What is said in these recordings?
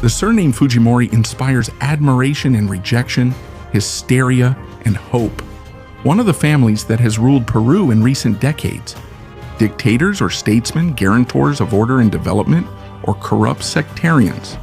The surname Fujimori inspires admiration and rejection, hysteria and hope. One of the families that has ruled Peru in recent decades. Dictators or statesmen, guarantors of order and development, or corrupt sectarians.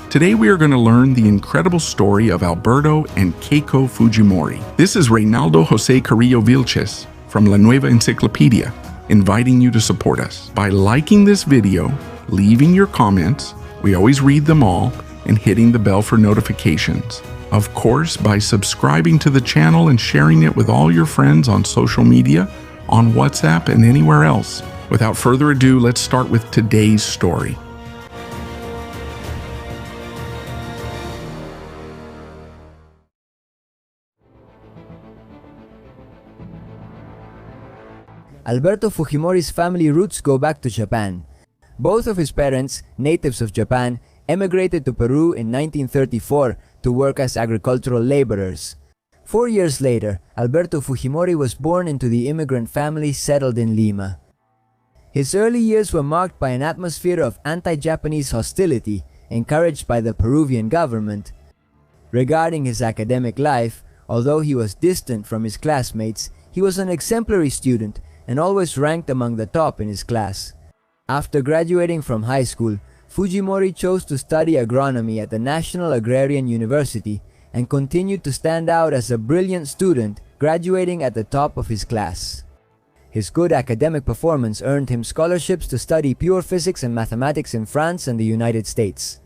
Today we are going to learn the incredible story of Alberto and Keiko Fujimori. This is Reynaldo Jose Carrillo Vilches from La Nueva Enciclopedia, inviting you to support us by liking this video, leaving your comments, we always read them all, and hitting the bell for notifications. Of course, by subscribing to the channel and sharing it with all your friends on social media, on WhatsApp, and anywhere else. Without further ado, let's start with today's story. Alberto Fujimori's family roots go back to Japan. Both of his parents, natives of Japan, emigrated to Peru in 1934 to work as agricultural laborers. 4 years later, Alberto Fujimori was born into the immigrant family settled in Lima. His early years were marked by an atmosphere of anti-Japanese hostility encouraged by the Peruvian government. Regarding his academic life, although he was distant from his classmates, he was an exemplary student and always ranked among the top in his class. After graduating from high school, Fujimori chose to study agronomy at the National Agrarian University and continued to stand out as a brilliant student, graduating at the top of his class. His good academic performance earned him scholarships to study pure physics and mathematics in France and the United States.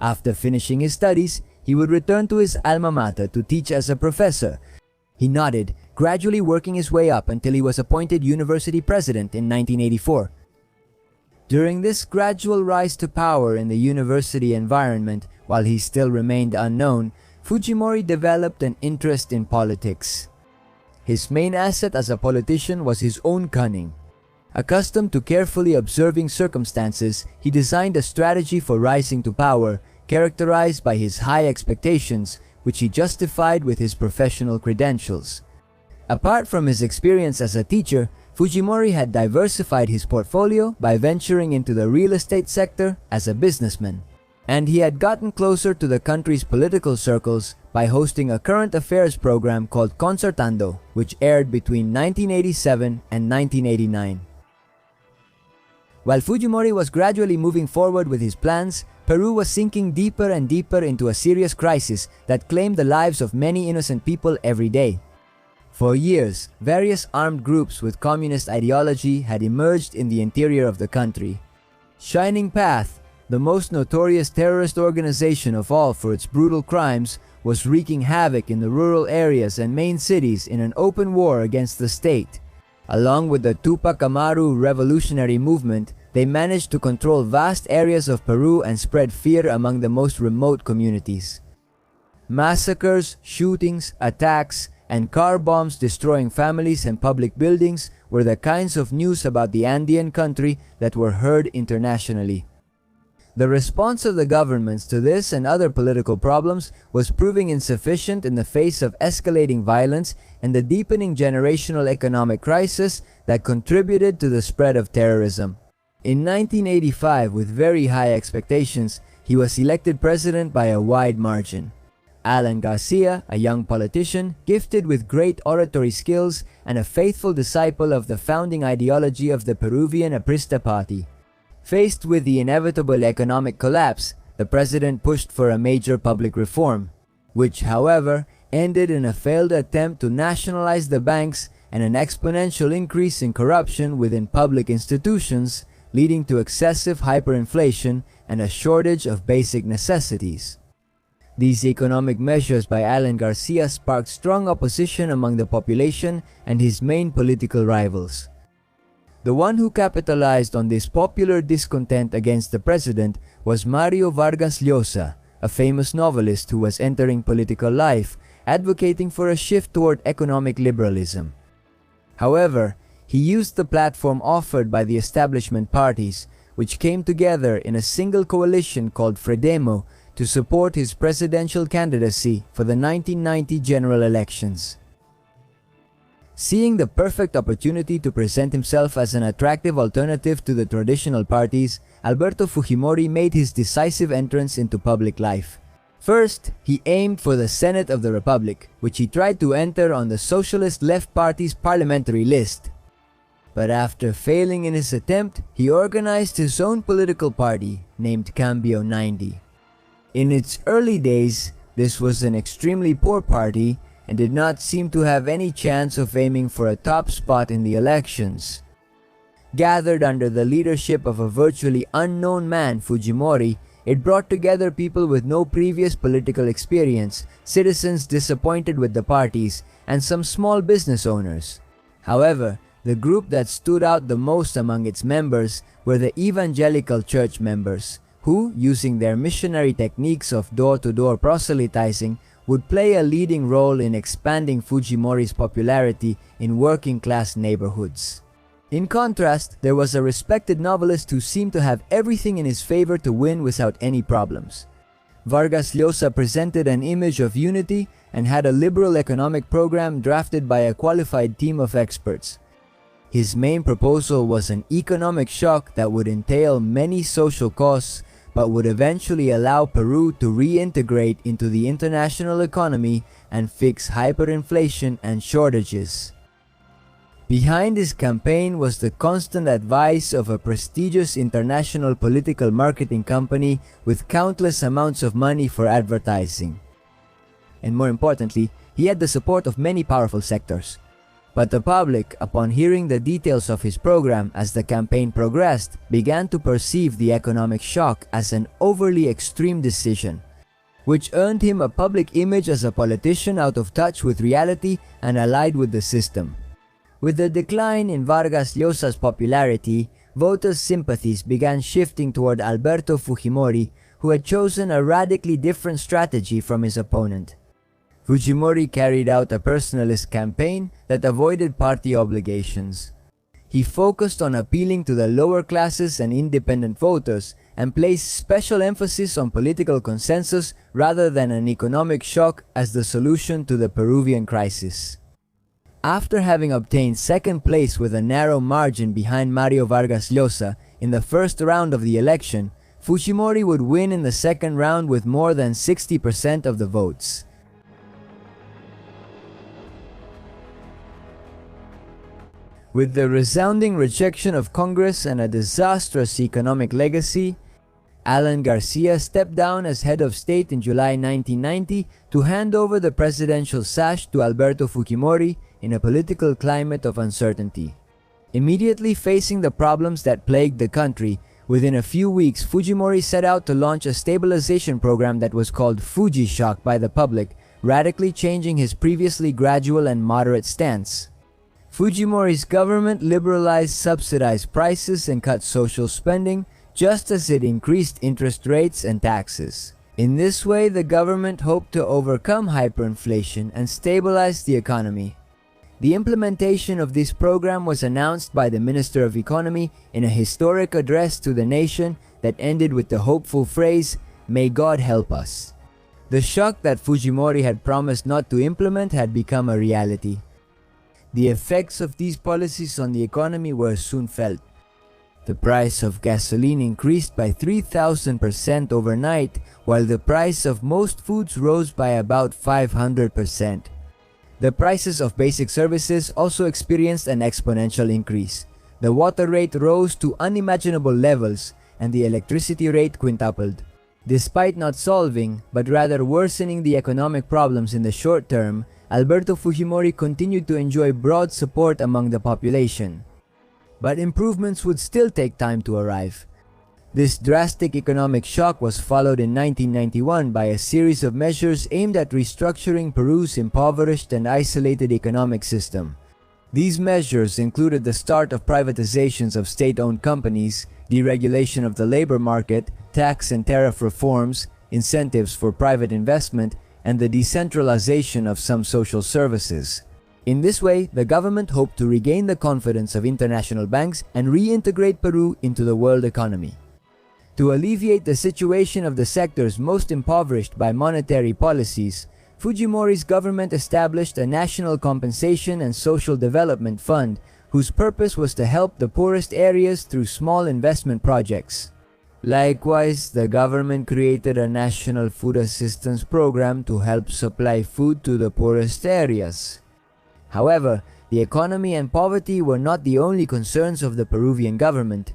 After finishing his studies, he would return to his alma mater to teach as a professor. He nodded, gradually working his way up until he was appointed university president in 1984. During this gradual rise to power in the university environment, while he still remained unknown, Fujimori developed an interest in politics. His main asset as a politician was his own cunning. Accustomed to carefully observing circumstances, he designed a strategy for rising to power, characterized by his high expectations, which he justified with his professional credentials. Apart from his experience as a teacher, Fujimori had diversified his portfolio by venturing into the real estate sector as a businessman. And he had gotten closer to the country's political circles by hosting a current affairs program called Concertando, which aired between 1987 and 1989. While Fujimori was gradually moving forward with his plans, Peru was sinking deeper and deeper into a serious crisis that claimed the lives of many innocent people every day. For years, various armed groups with communist ideology had emerged in the interior of the country. Shining Path, the most notorious terrorist organization of all for its brutal crimes, was wreaking havoc in the rural areas and main cities in an open war against the state. Along with the Tupac Amaru revolutionary movement, they managed to control vast areas of Peru and spread fear among the most remote communities. Massacres, shootings, attacks, and car bombs destroying families and public buildings were the kinds of news about the Andean country that were heard internationally. The response of the governments to this and other political problems was proving insufficient in the face of escalating violence and the deepening generational economic crisis that contributed to the spread of terrorism. In 1985, with very high expectations, he was elected president by a wide margin. Alan Garcia, a young politician, gifted with great oratory skills and a faithful disciple of the founding ideology of the Peruvian Aprista Party. Faced with the inevitable economic collapse, the president pushed for a major public reform, which, however, ended in a failed attempt to nationalize the banks and an exponential increase in corruption within public institutions, leading to excessive hyperinflation and a shortage of basic necessities. These economic measures by Alan Garcia sparked strong opposition among the population and his main political rivals. The one who capitalized on this popular discontent against the president was Mario Vargas Llosa, a famous novelist who was entering political life, advocating for a shift toward economic liberalism. However, he used the platform offered by the establishment parties, which came together in a single coalition called Fredemo, to support his presidential candidacy for the 1990 general elections. Seeing the perfect opportunity to present himself as an attractive alternative to the traditional parties, Alberto Fujimori made his decisive entrance into public life. First, he aimed for the Senate of the Republic, which he tried to enter on the Socialist Left Party's parliamentary list. But after failing in his attempt, he organized his own political party, named Cambio 90. In its early days, this was an extremely poor party and did not seem to have any chance of aiming for a top spot in the elections. Gathered under the leadership of a virtually unknown man, Fujimori, it brought together people with no previous political experience, citizens disappointed with the parties, and some small business owners. However, the group that stood out the most among its members were the evangelical church members, who, using their missionary techniques of door-to-door proselytizing, would play a leading role in expanding Fujimori's popularity in working-class neighborhoods. In contrast, there was a respected novelist who seemed to have everything in his favor to win without any problems. Vargas Llosa presented an image of unity and had a liberal economic program drafted by a qualified team of experts. His main proposal was an economic shock that would entail many social costs but would eventually allow Peru to reintegrate into the international economy and fix hyperinflation and shortages. Behind his campaign was the constant advice of a prestigious international political marketing company with countless amounts of money for advertising. And more importantly, he had the support of many powerful sectors. But the public, upon hearing the details of his program as the campaign progressed, began to perceive the economic shock as an overly extreme decision, which earned him a public image as a politician out of touch with reality and allied with the system. With the decline in Vargas Llosa's popularity, voters' sympathies began shifting toward Alberto Fujimori, who had chosen a radically different strategy from his opponent. Fujimori carried out a personalist campaign that avoided party obligations. He focused on appealing to the lower classes and independent voters and placed special emphasis on political consensus rather than an economic shock as the solution to the Peruvian crisis. After having obtained second place with a narrow margin behind Mario Vargas Llosa in the first round of the election, Fujimori would win in the second round with more than 60% of the votes. With the resounding rejection of Congress and a disastrous economic legacy, Alan Garcia stepped down as head of state in July 1990 to hand over the presidential sash to Alberto Fujimori in a political climate of uncertainty. Immediately facing the problems that plagued the country, within a few weeks Fujimori set out to launch a stabilization program that was called Fuji Shock by the public, radically changing his previously gradual and moderate stance. Fujimori's government liberalized subsidized prices and cut social spending, just as it increased interest rates and taxes. In this way, the government hoped to overcome hyperinflation and stabilize the economy. The implementation of this program was announced by the Minister of Economy in a historic address to the nation that ended with the hopeful phrase, "May God help us." The shock that Fujimori had promised not to implement had become a reality. The effects of these policies on the economy were soon felt. The price of gasoline increased by 3,000% overnight, while the price of most foods rose by about 500%. The prices of basic services also experienced an exponential increase. The water rate rose to unimaginable levels, and the electricity rate quintupled. Despite not solving, but rather worsening the economic problems in the short term, Alberto Fujimori continued to enjoy broad support among the population. But improvements would still take time to arrive. This drastic economic shock was followed in 1991 by a series of measures aimed at restructuring Peru's impoverished and isolated economic system. These measures included the start of privatizations of state-owned companies, deregulation of the labor market, tax and tariff reforms, incentives for private investment, and the decentralization of some social services. In this way, the government hoped to regain the confidence of international banks and reintegrate Peru into the world economy. To alleviate the situation of the sectors most impoverished by monetary policies, Fujimori's government established a National Compensation and Social Development Fund whose purpose was to help the poorest areas through small investment projects. Likewise, the government created a National Food Assistance Program to help supply food to the poorest areas. However, the economy and poverty were not the only concerns of the Peruvian government.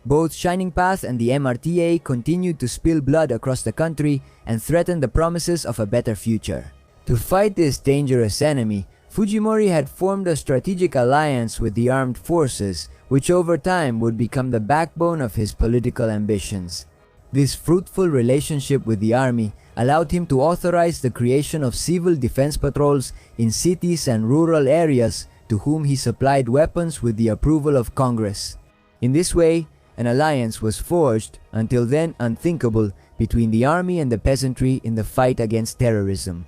Both Shining Path and the MRTA continued to spill blood across the country and threaten the promises of a better future. To fight this dangerous enemy, Fujimori had formed a strategic alliance with the armed forces, which over time would become the backbone of his political ambitions. This fruitful relationship with the army allowed him to authorize the creation of civil defense patrols in cities and rural areas to whom he supplied weapons with the approval of Congress. In this way, an alliance was forged, until then unthinkable, between the army and the peasantry in the fight against terrorism.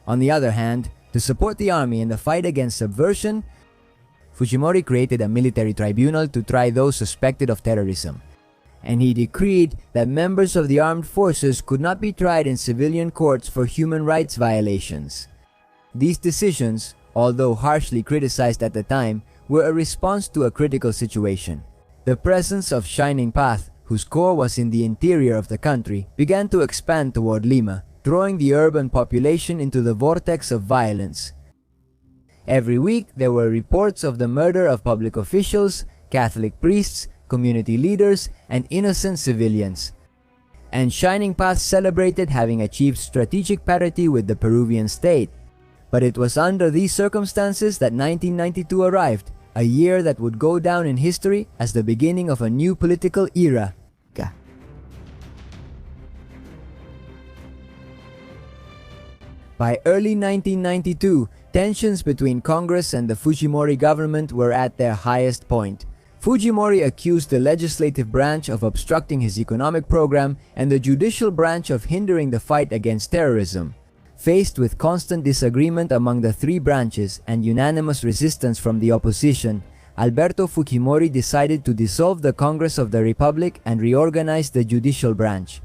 On the other hand, to support the army in the fight against subversion, Fujimori created a military tribunal to try those suspected of terrorism, and he decreed that members of the armed forces could not be tried in civilian courts for human rights violations. These decisions, although harshly criticized at the time, were a response to a critical situation. The presence of Shining Path, whose core was in the interior of the country, began to expand toward Lima, drawing the urban population into the vortex of violence. Every week, there were reports of the murder of public officials, Catholic priests, community leaders, and innocent civilians. And Shining Path celebrated having achieved strategic parity with the Peruvian state. But it was under these circumstances that 1992 arrived, a year that would go down in history as the beginning of a new political era. By early 1992, tensions between Congress and the Fujimori government were at their highest point. Fujimori accused the legislative branch of obstructing his economic program and the judicial branch of hindering the fight against terrorism. Faced with constant disagreement among the three branches and unanimous resistance from the opposition, Alberto Fujimori decided to dissolve the Congress of the Republic and reorganize the judicial branch.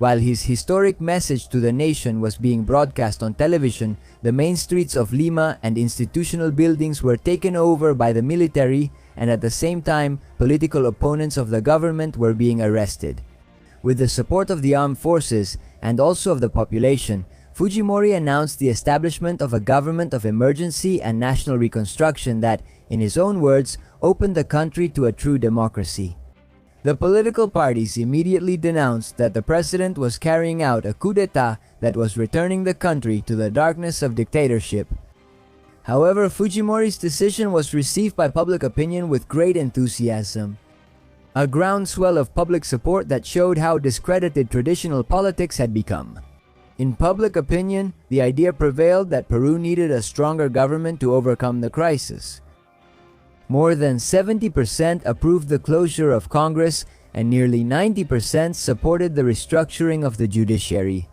While his historic message to the nation was being broadcast on television, the main streets of Lima and institutional buildings were taken over by the military, and at the same time, political opponents of the government were being arrested. With the support of the armed forces and also of the population, Fujimori announced the establishment of a government of emergency and national reconstruction that, in his own words, opened the country to a true democracy. The political parties immediately denounced that the president was carrying out a coup d'etat that was returning the country to the darkness of dictatorship. However, Fujimori's decision was received by public opinion with great enthusiasm. A groundswell of public support that showed how discredited traditional politics had become. In public opinion, the idea prevailed that Peru needed a stronger government to overcome the crisis. More than 70% approved the closure of Congress, and nearly 90% supported the restructuring of the judiciary.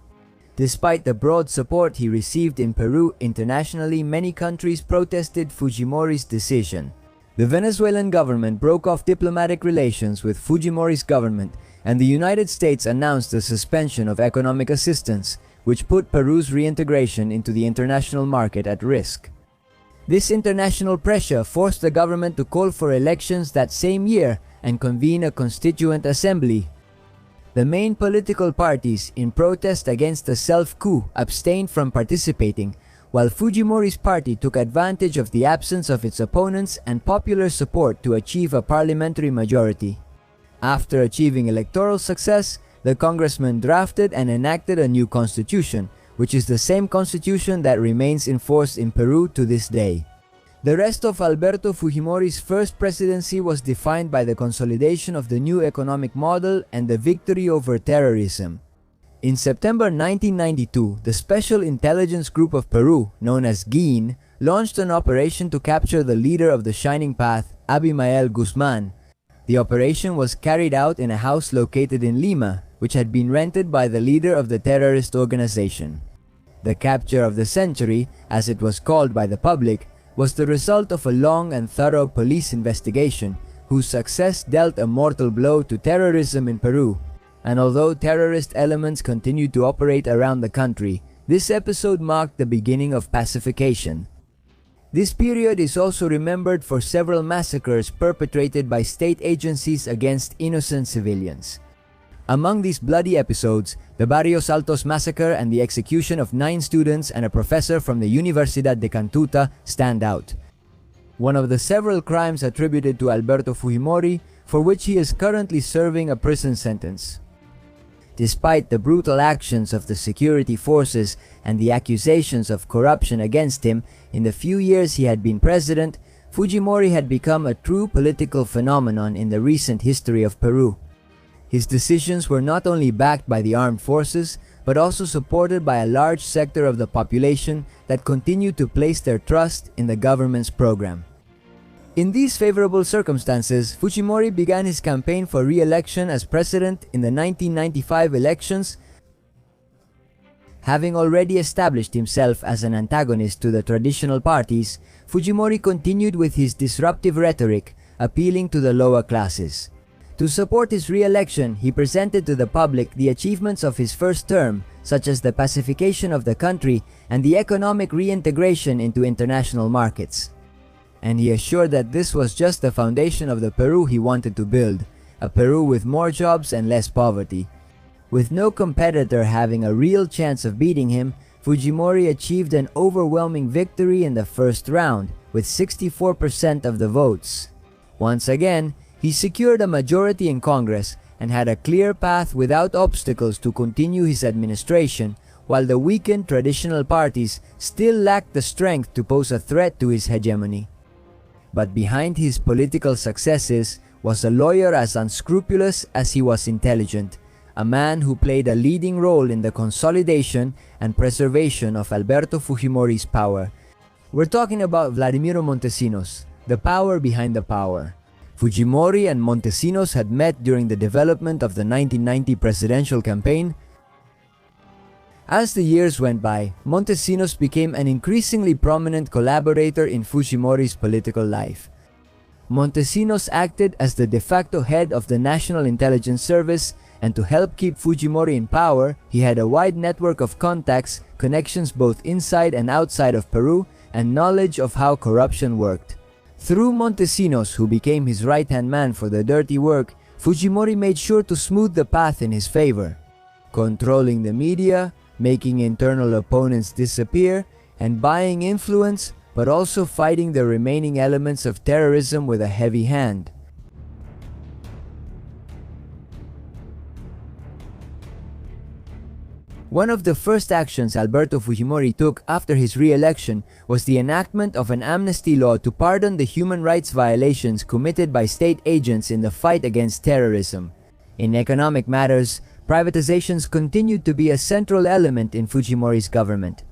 Despite the broad support he received in Peru, internationally many countries protested Fujimori's decision. The Venezuelan government broke off diplomatic relations with Fujimori's government, and the United States announced the suspension of economic assistance, which put Peru's reintegration into the international market at risk. This international pressure forced the government to call for elections that same year and convene a constituent assembly. The main political parties, in protest against the self-coup, abstained from participating, while Fujimori's party took advantage of the absence of its opponents and popular support to achieve a parliamentary majority. After achieving electoral success, the congressmen drafted and enacted a new constitution, which is the same constitution that remains in force in Peru to this day. The rest of Alberto Fujimori's first presidency was defined by the consolidation of the new economic model and the victory over terrorism. In September 1992, the Special Intelligence Group of Peru, known as GIN, launched an operation to capture the leader of the Shining Path, Abimael Guzman. The operation was carried out in a house located in Lima, which had been rented by the leader of the terrorist organization. The capture of the century, as it was called by the public, was the result of a long and thorough police investigation, whose success dealt a mortal blow to terrorism in Peru. And although terrorist elements continued to operate around the country, This episode marked the beginning of pacification. This period is also remembered for several massacres perpetrated by state agencies against innocent civilians. Among these bloody episodes, the Barrios Altos massacre and the execution of 9 students and a professor from the Universidad de Cantuta stand out. One of the several crimes attributed to Alberto Fujimori, for which he is currently serving a prison sentence. Despite the brutal actions of the security forces and the accusations of corruption against him, in the few years he had been president, Fujimori had become a true political phenomenon in the recent history of Peru. His decisions were not only backed by the armed forces, but also supported by a large sector of the population that continued to place their trust in the government's program. In these favorable circumstances, Fujimori began his campaign for re-election as president in the 1995 elections. Having already established himself as an antagonist to the traditional parties, Fujimori continued with his disruptive rhetoric, appealing to the lower classes. To support his re-election, he presented to the public the achievements of his first term, such as the pacification of the country and the economic reintegration into international markets. And he assured that this was just the foundation of the Peru he wanted to build, a Peru with more jobs and less poverty. With no competitor having a real chance of beating him, Fujimori achieved an overwhelming victory in the first round, with 64% of the votes. Once again, he secured a majority in Congress and had a clear path without obstacles to continue his administration, while the weakened traditional parties still lacked the strength to pose a threat to his hegemony. But behind his political successes was a lawyer as unscrupulous as he was intelligent, a man who played a leading role in the consolidation and preservation of Alberto Fujimori's power. We're talking about Vladimiro Montesinos, the power behind the power. Fujimori and Montesinos had met during the development of the 1990 presidential campaign. As the years went by, Montesinos became an increasingly prominent collaborator in Fujimori's political life. Montesinos acted as the de facto head of the National Intelligence Service, and to help keep Fujimori in power, he had a wide network of contacts, connections both inside and outside of Peru, and knowledge of how corruption worked. Through Montesinos, who became his right-hand man for the dirty work, Fujimori made sure to smooth the path in his favor, controlling the media, making internal opponents disappear, and buying influence, but also fighting the remaining elements of terrorism with a heavy hand. One of the first actions Alberto Fujimori took after his re-election was the enactment of an amnesty law to pardon the human rights violations committed by state agents in the fight against terrorism. In economic matters, privatizations continued to be a central element in Fujimori's government.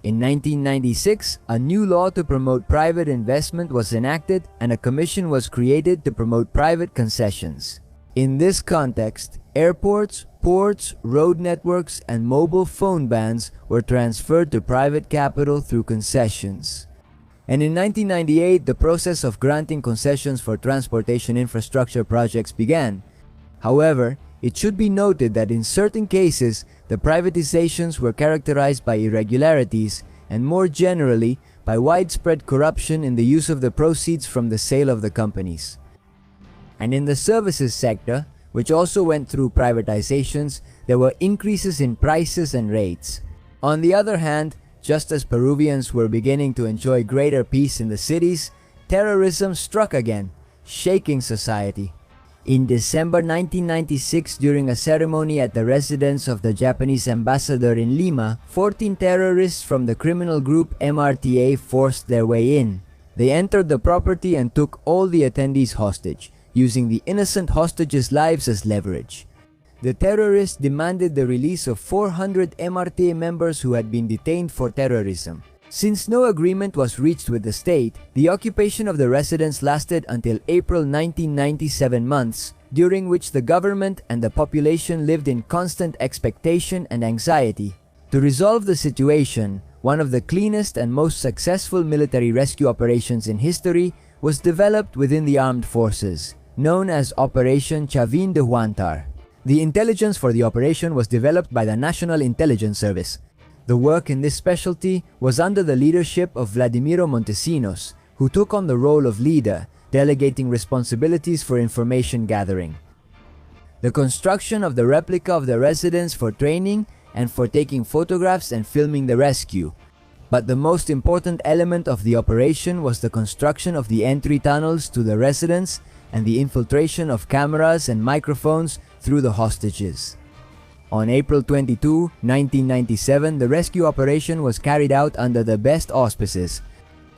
In 1996, a new law to promote private investment was enacted and a commission was created to promote private concessions. In this context, airports, ports, road networks, and mobile phone bans were transferred to private capital through concessions. And in 1998, the process of granting concessions for transportation infrastructure projects began. However, it should be noted that in certain cases, the privatizations were characterized by irregularities and more generally by widespread corruption in the use of the proceeds from the sale of the companies. And in the services sector, which also went through privatizations, there were increases in prices and rates. On the other hand, just as Peruvians were beginning to enjoy greater peace in the cities, terrorism struck again, shaking society. In December 1996, during a ceremony at the residence of the Japanese ambassador in Lima, 14 terrorists from the criminal group MRTA forced their way in. They entered the property and took all the attendees hostage, using the innocent hostages' lives as leverage. The terrorists demanded the release of 400 MRTA members who had been detained for terrorism. Since no agreement was reached with the state, the occupation of the residence lasted until April 1990, 7 months, during which the government and the population lived in constant expectation and anxiety. To resolve the situation, one of the cleanest and most successful military rescue operations in history was developed within the armed forces, known as Operation Chavin de Huantar. The intelligence for the operation was developed by the National Intelligence Service. The work in this specialty was under the leadership of Vladimiro Montesinos, who took on the role of leader, delegating responsibilities for information gathering. The construction of the replica of the residence for training and for taking photographs and filming the rescue. But the most important element of the operation was the construction of the entry tunnels to the residence and the infiltration of cameras and microphones through the hostages. On April 22, 1997, the rescue operation was carried out under the best auspices.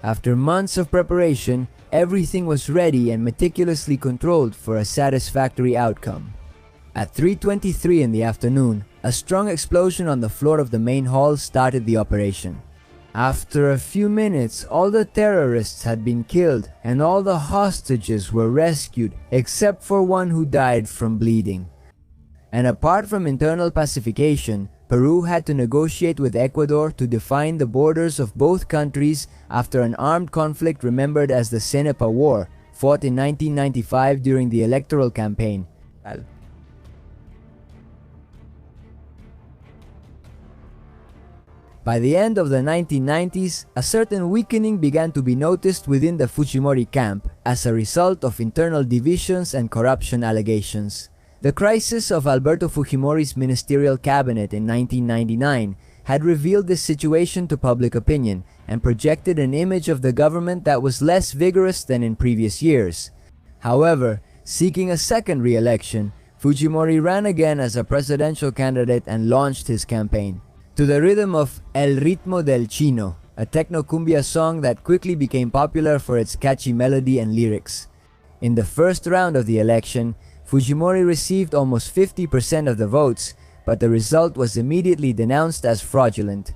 After months of preparation, everything was ready and meticulously controlled for a satisfactory outcome. At 3:23 in the afternoon, a strong explosion on the floor of the main hall started the operation. After a few minutes, all the terrorists had been killed and all the hostages were rescued except for one who died from bleeding. And apart from internal pacification, Peru had to negotiate with Ecuador to define the borders of both countries after an armed conflict remembered as the Cenepa War, fought in 1995 during the electoral campaign. By the end of the 1990s, a certain weakening began to be noticed within the Fujimori camp as a result of internal divisions and corruption allegations. The crisis of Alberto Fujimori's ministerial cabinet in 1999 had revealed this situation to public opinion and projected an image of the government that was less vigorous than in previous years. However, seeking a second re-election, Fujimori ran again as a presidential candidate and launched his campaign. To the rhythm of El Ritmo del Chino, a techno-cumbia song that quickly became popular for its catchy melody and lyrics. In the first round of the election, Fujimori received almost 50% of the votes, but the result was immediately denounced as fraudulent.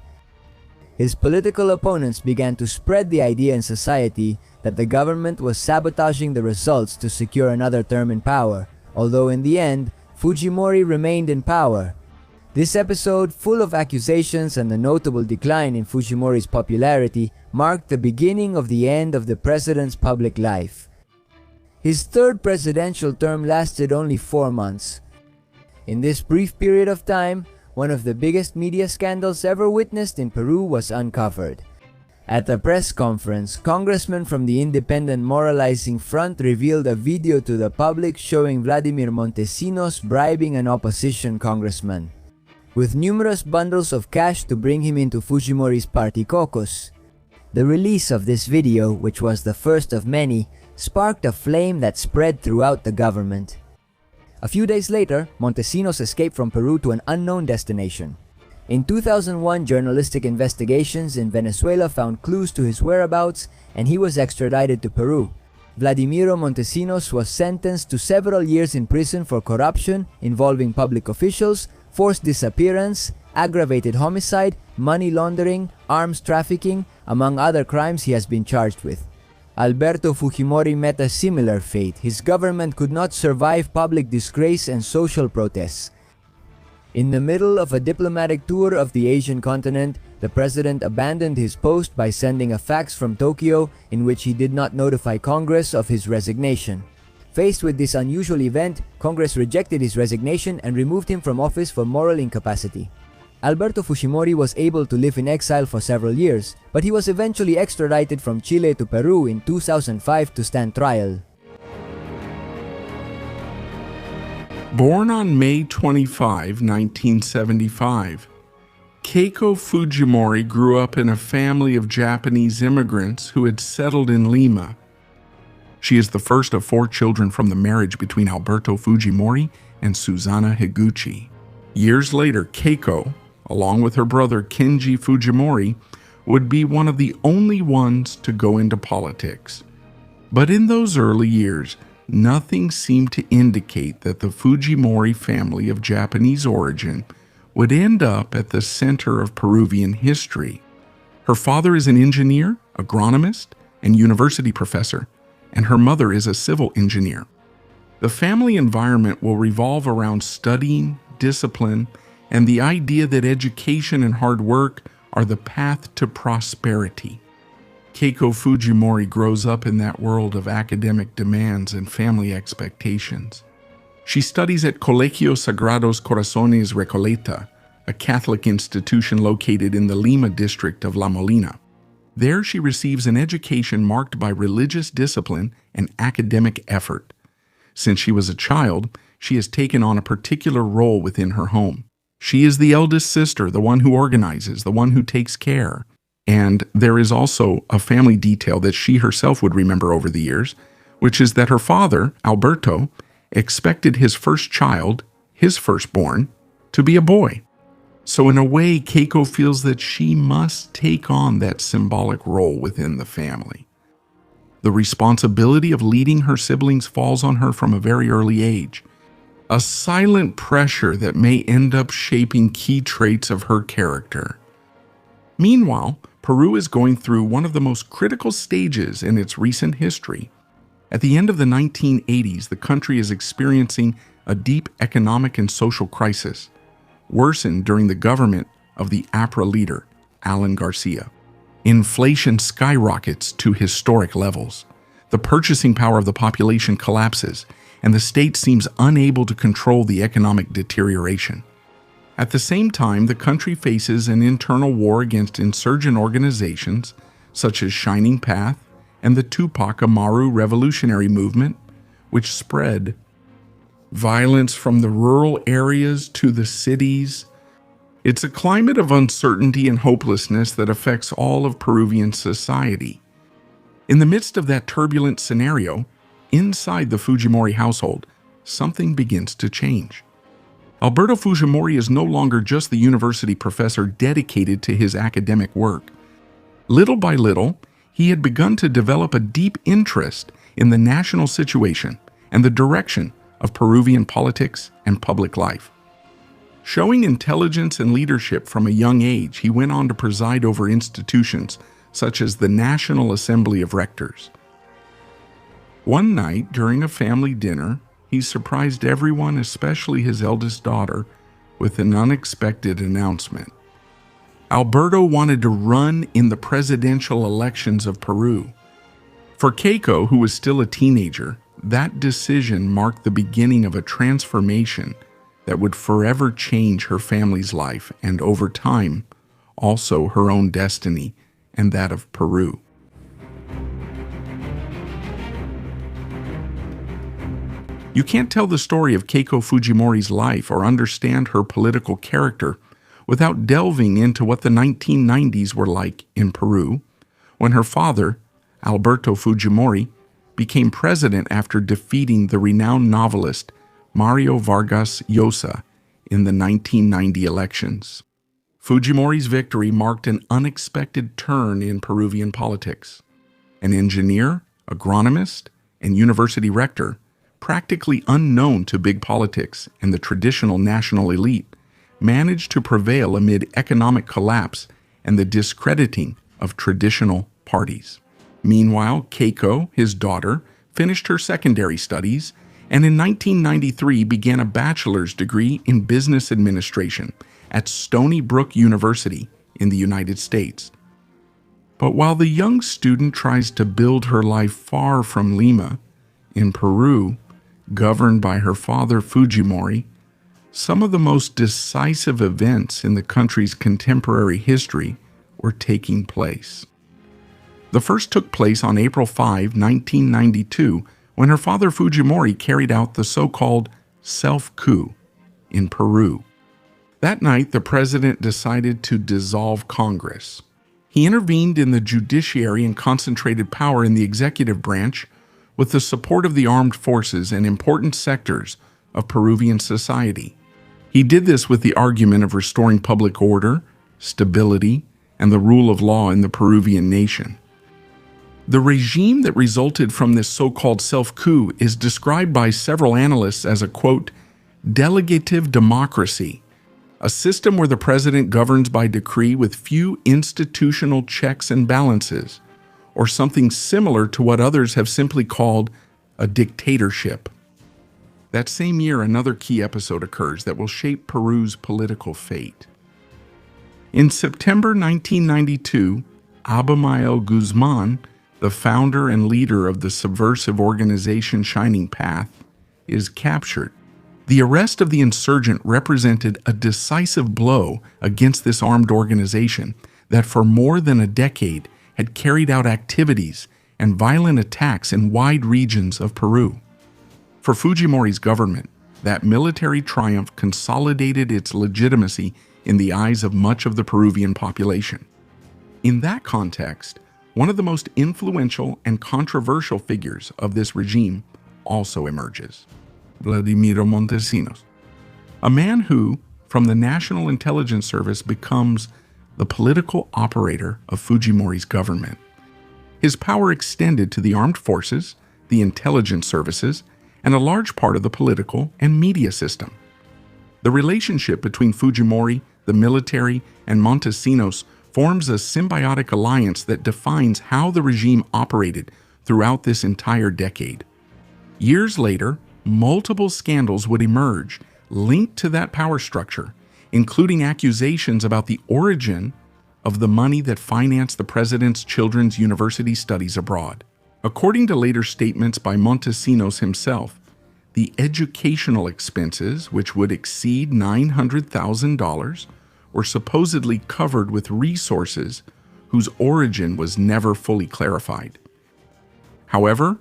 His political opponents began to spread the idea in society that the government was sabotaging the results to secure another term in power, although in the end, Fujimori remained in power. This episode, full of accusations and the notable decline in Fujimori's popularity, marked the beginning of the end of the president's public life. His third presidential term lasted only 4 months. In this brief period of time, one of the biggest media scandals ever witnessed in Peru was uncovered. At a press conference, congressmen from the Independent Moralizing Front revealed a video to the public showing Vladimir Montesinos bribing an opposition congressman with numerous bundles of cash to bring him into Fujimori's party caucus. The release of this video, which was the first of many, sparked a flame that spread throughout the government. A few days later, Montesinos escaped from Peru to an unknown destination. In 2001, journalistic investigations in Venezuela found clues to his whereabouts and he was extradited to Peru. Vladimiro Montesinos was sentenced to several years in prison for corruption involving public officials, forced disappearance, aggravated homicide, money laundering, arms trafficking, among other crimes he has been charged with. Alberto Fujimori met a similar fate. His government could not survive public disgrace and social protests. In the middle of a diplomatic tour of the Asian continent, the president abandoned his post by sending a fax from Tokyo in which he did not notify Congress of his resignation. Faced with this unusual event, Congress rejected his resignation and removed him from office for moral incapacity. Alberto Fujimori was able to live in exile for several years, but he was eventually extradited from Chile to Peru in 2005 to stand trial. Born on May 25, 1975, Keiko Fujimori grew up in a family of Japanese immigrants who had settled in Lima. She is the first of 4 children from the marriage between Alberto Fujimori and Susanna Higuchi. Years later, Keiko, along with her brother Kenji Fujimori, would be one of the only ones to go into politics. But in those early years, nothing seemed to indicate that the Fujimori family of Japanese origin would end up at the center of Peruvian history. Her father is an engineer, agronomist, and university professor, and her mother is a civil engineer. The family environment will revolve around studying, discipline, and the idea that education and hard work are the path to prosperity. Keiko Fujimori grows up in that world of academic demands and family expectations. She studies at Colegio Sagrados Corazones Recoleta, a Catholic institution located in the Lima district of La Molina. There she receives an education marked by religious discipline and academic effort. Since she was a child, she has taken on a particular role within her home. She is the eldest sister, the one who organizes, the one who takes care. And there is also a family detail that she herself would remember over the years, which is that her father, Alberto, expected his first child, his firstborn, to be a boy. So in a way, Keiko feels that she must take on that symbolic role within the family. The responsibility of leading her siblings falls on her from a very early age, a silent pressure that may end up shaping key traits of her character. Meanwhile, Peru is going through one of the most critical stages in its recent history. At the end of the 1980s, the country is experiencing a deep economic and social crisis, worsened during the government of the APRA leader, Alan Garcia. Inflation skyrockets to historic levels. The purchasing power of the population collapses, and the state seems unable to control the economic deterioration. At the same time, the country faces an internal war against insurgent organizations such as Shining Path and the Tupac Amaru revolutionary movement, which spread violence from the rural areas to the cities. It's a climate of uncertainty and hopelessness that affects all of Peruvian society. In the midst of that turbulent scenario, inside the Fujimori household, something begins to change. Alberto Fujimori is no longer just the university professor dedicated to his academic work. Little by little, he had begun to develop a deep interest in the national situation and the direction of Peruvian politics and public life. Showing intelligence and leadership from a young age, he went on to preside over institutions such as the National Assembly of Rectors. One night, during a family dinner, he surprised everyone, especially his eldest daughter, with an unexpected announcement. Alberto wanted to run in the presidential elections of Peru. For Keiko, who was still a teenager, that decision marked the beginning of a transformation that would forever change her family's life and, over time, also her own destiny and that of Peru. You can't tell the story of Keiko Fujimori's life or understand her political character without delving into what the 1990s were like in Peru, when her father, Alberto Fujimori, became president after defeating the renowned novelist Mario Vargas Llosa in the 1990 elections. Fujimori's victory marked an unexpected turn in Peruvian politics. An engineer, agronomist, and university rector, practically unknown to big politics and the traditional national elite, managed to prevail amid economic collapse and the discrediting of traditional parties. Meanwhile, Keiko, his daughter, finished her secondary studies and in 1993 began a bachelor's degree in business administration at Stony Brook University in the United States. But while the young student tries to build her life far from Lima, in Peru, governed by her father Fujimori, some of the most decisive events in the country's contemporary history were taking place. The first took place on April 5, 1992, when her father Fujimori carried out the so-called self-coup in Peru. That night, the president decided to dissolve Congress. He intervened in the judiciary and concentrated power in the executive branch with the support of the armed forces and important sectors of Peruvian society. He did this with the argument of restoring public order, stability, and the rule of law in the Peruvian nation. The regime that resulted from this so-called self-coup is described by several analysts as a, quote, delegative democracy, a system where the president governs by decree with few institutional checks and balances, or something similar to what others have simply called a dictatorship. That same year, another key episode occurs that will shape Peru's political fate. In September 1992, Abimael Guzman, the founder and leader of the subversive organization Shining Path, is captured. The arrest of the insurgent represented a decisive blow against this armed organization that for more than a decade had carried out activities and violent attacks in wide regions of Peru. For Fujimori's government, that military triumph consolidated its legitimacy in the eyes of much of the Peruvian population. In that context, one of the most influential and controversial figures of this regime also emerges: Vladimiro Montesinos, a man who, from the National Intelligence Service, becomes the political operator of Fujimori's government. His power extended to the armed forces, the intelligence services, and a large part of the political and media system. The relationship between Fujimori, the military, and Montesinos forms a symbiotic alliance that defines how the regime operated throughout this entire decade. Years later, multiple scandals would emerge linked to that power structure, including accusations about the origin of the money that financed the president's children's university studies abroad. According to later statements by Montesinos himself, the educational expenses, which would exceed $900,000, were supposedly covered with resources whose origin was never fully clarified. However,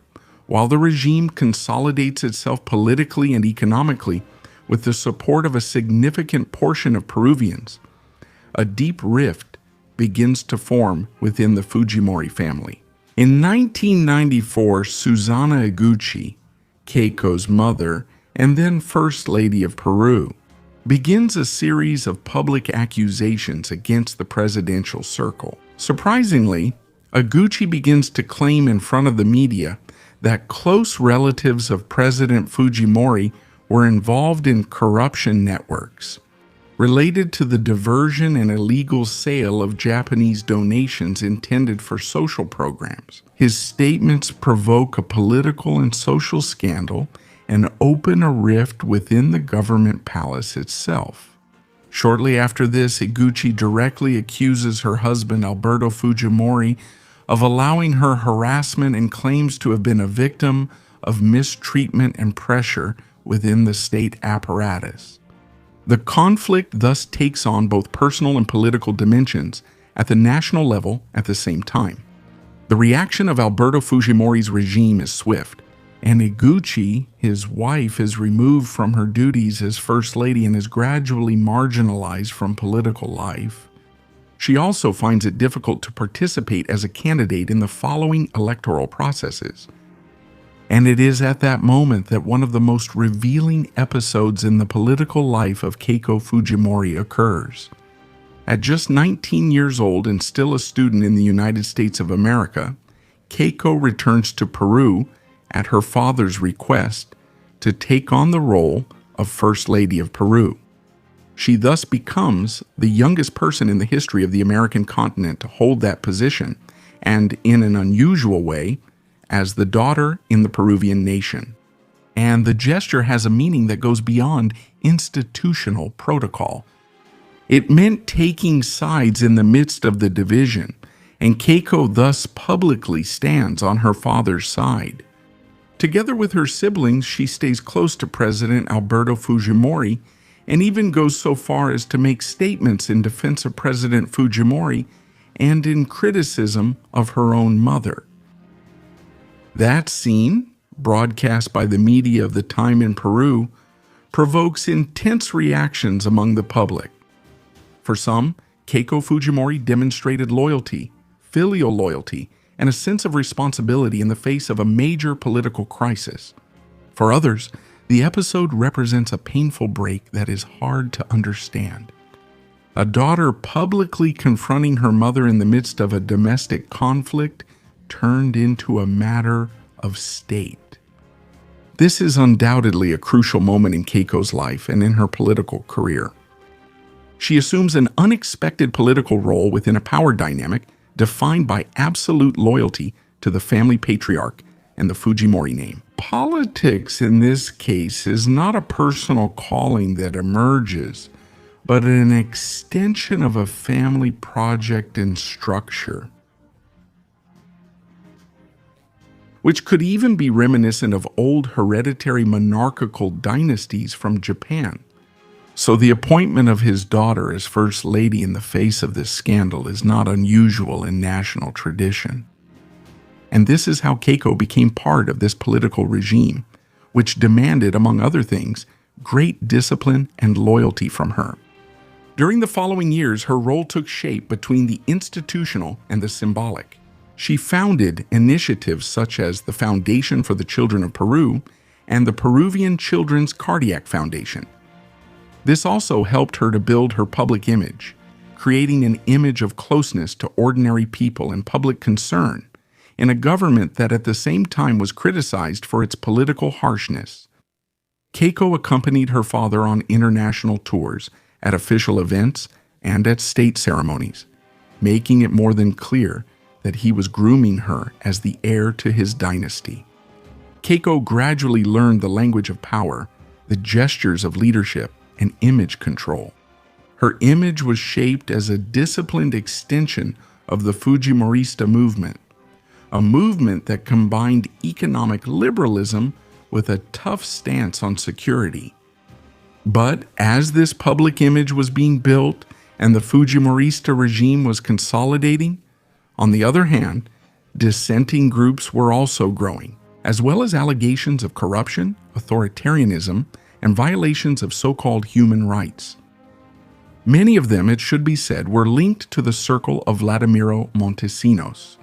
while the regime consolidates itself politically and economically with the support of a significant portion of Peruvians, a deep rift begins to form within the Fujimori family. In 1994, Susana Eguchi, Keiko's mother and then First Lady of Peru, begins a series of public accusations against the presidential circle. Surprisingly, Eguchi begins to claim in front of the media that close relatives of President Fujimori were involved in corruption networks related to the diversion and illegal sale of Japanese donations intended for social programs. His statements provoke a political and social scandal and open a rift within the government palace itself. Shortly after this, Eguchi directly accuses her husband Alberto Fujimori of allowing her harassment and claims to have been a victim of mistreatment and pressure within the state apparatus. The conflict thus takes on both personal and political dimensions at the national level at the same time. The reaction of Alberto Fujimori's regime is swift, and Eguchi, his wife, is removed from her duties as First Lady and is gradually marginalized from political life. She also finds it difficult to participate as a candidate in the following electoral processes. And it is at that moment that one of the most revealing episodes in the political life of Keiko Fujimori occurs. At just 19 years old and still a student in the United States of America, Keiko returns to Peru at her father's request to take on the role of First Lady of Peru. She thus becomes the youngest person in the history of the American continent to hold that position, and in an unusual way, as the daughter in the Peruvian nation. And the gesture has a meaning that goes beyond institutional protocol. It meant taking sides in the midst of the division, and Keiko thus publicly stands on her father's side. Together with her siblings, she stays close to President Alberto Fujimori and even goes so far as to make statements in defense of President Fujimori and in criticism of her own mother. That scene, broadcast by the media of the time in Peru, provokes intense reactions among the public. For some, Keiko Fujimori demonstrated loyalty, filial loyalty, and a sense of responsibility in the face of a major political crisis. For others, the episode represents a painful break that is hard to understand. A daughter publicly confronting her mother in the midst of a domestic conflict turned into a matter of state. This is undoubtedly a crucial moment in Keiko's life and in her political career. She assumes an unexpected political role within a power dynamic defined by absolute loyalty to the family patriarch and the Fujimori name. Politics in this case is not a personal calling that emerges, but an extension of a family project and structure. which could even be reminiscent of old hereditary monarchical dynasties from Japan. So the appointment of his daughter as First Lady in the face of this scandal is not unusual in national tradition. And this is how Keiko became part of this political regime, which demanded, among other things, great discipline and loyalty from her. During the following years, her role took shape between the institutional and the symbolic. She founded initiatives such as the Foundation for the Children of Peru and the Peruvian Children's Cardiac Foundation. This also helped her to build her public image, creating an image of closeness to ordinary people and public concern in a government that at the same time was criticized for its political harshness. Keiko accompanied her father on international tours, at official events, and at state ceremonies, making it more than clear that he was grooming her as the heir to his dynasty. Keiko gradually learned the language of power, the gestures of leadership, and image control. Her image was shaped as a disciplined extension of the Fujimorista movement, a movement that combined economic liberalism with a tough stance on security. But as this public image was being built and the Fujimorista regime was consolidating, on the other hand, dissenting groups were also growing, as well as allegations of corruption, authoritarianism, and violations of so-called human rights. Many of them, it should be said, were linked to the circle of Vladimiro Montesinos.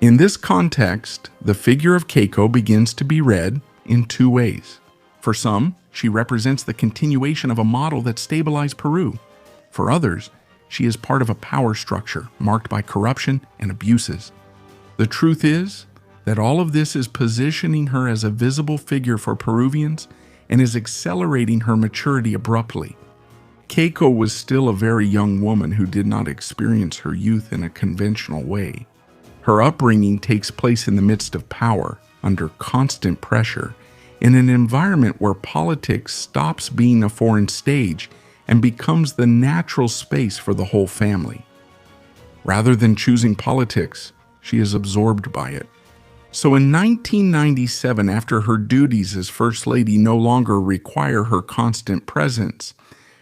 In this context, the figure of Keiko begins to be read in two ways. For some, she represents the continuation of a model that stabilized Peru. For others, she is part of a power structure marked by corruption and abuses. The truth is that all of this is positioning her as a visible figure for Peruvians and is accelerating her maturity abruptly. Keiko was still a very young woman who did not experience her youth in a conventional way. Her upbringing takes place in the midst of power, under constant pressure, in an environment where politics stops being a foreign stage and becomes the natural space for the whole family. Rather than choosing politics, she is absorbed by it. So in 1997, after her duties as First Lady no longer require her constant presence,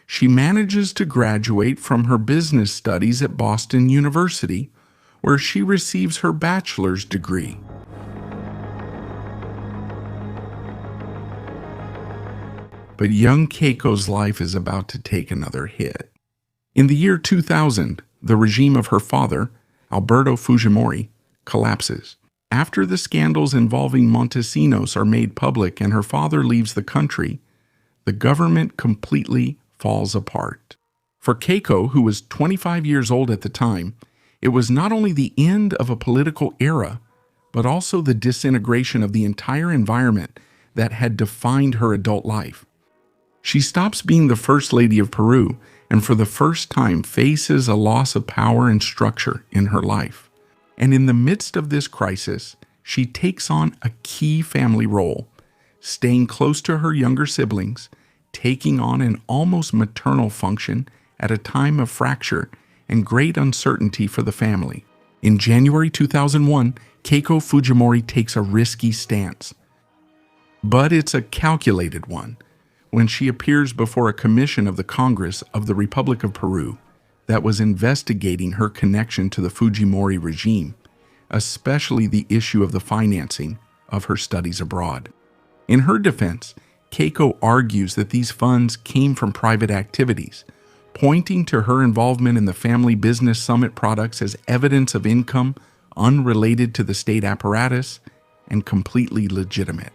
she manages to graduate from her business studies at Boston University, where she receives her bachelor's degree. But young Keiko's life is about to take another hit. In the year 2000, the regime of her father, Alberto Fujimori, collapses. After the scandals involving Montesinos are made public and her father leaves the country, the government completely falls apart. For Keiko, who was 25 years old at the time, it was not only the end of a political era, but also the disintegration of the entire environment that had defined her adult life. She stops being the First Lady of Peru and for the first time faces a loss of power and structure in her life. And in the midst of this crisis, she takes on a key family role, staying close to her younger siblings, taking on an almost maternal function at a time of fracture and great uncertainty for the family. In January 2001, Keiko Fujimori takes a risky stance. But it's a calculated one when she appears before a commission of the Congress of the Republic of Peru that was investigating her connection to the Fujimori regime, especially the issue of the financing of her studies abroad. In her defense, Keiko argues that these funds came from private activities, pointing to her involvement in the Family Business Summit products as evidence of income unrelated to the state apparatus and completely legitimate.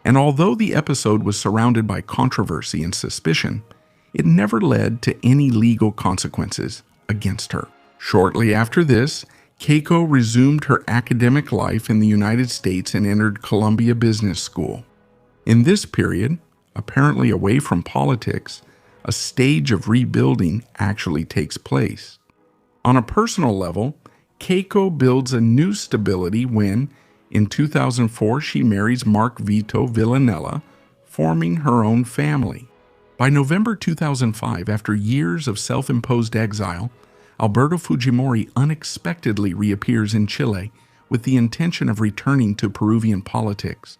And although the episode was surrounded by controversy and suspicion, it never led to any legal consequences against her. Shortly after this, Keiko resumed her academic life in the United States and entered Columbia Business School. In this period, apparently away from politics, a stage of rebuilding actually takes place. On a personal level, Keiko builds a new stability when, in 2004, she marries Mark Vito Villanella, forming her own family. By November 2005, after years of self-imposed exile, Alberto Fujimori unexpectedly reappears in Chile, with the intention of returning to Peruvian politics.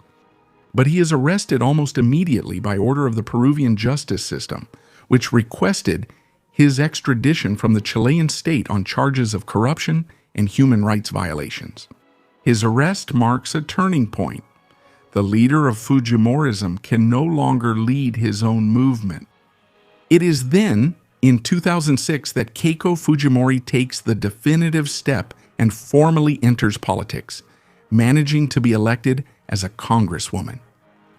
But he is arrested almost immediately by order of the Peruvian justice system, which requested his extradition from the Chilean state on charges of corruption and human rights violations. His arrest marks a turning point. The leader of Fujimorism can no longer lead his own movement. It is then, in 2006, that Keiko Fujimori takes the definitive step and formally enters politics, managing to be elected as a congresswoman.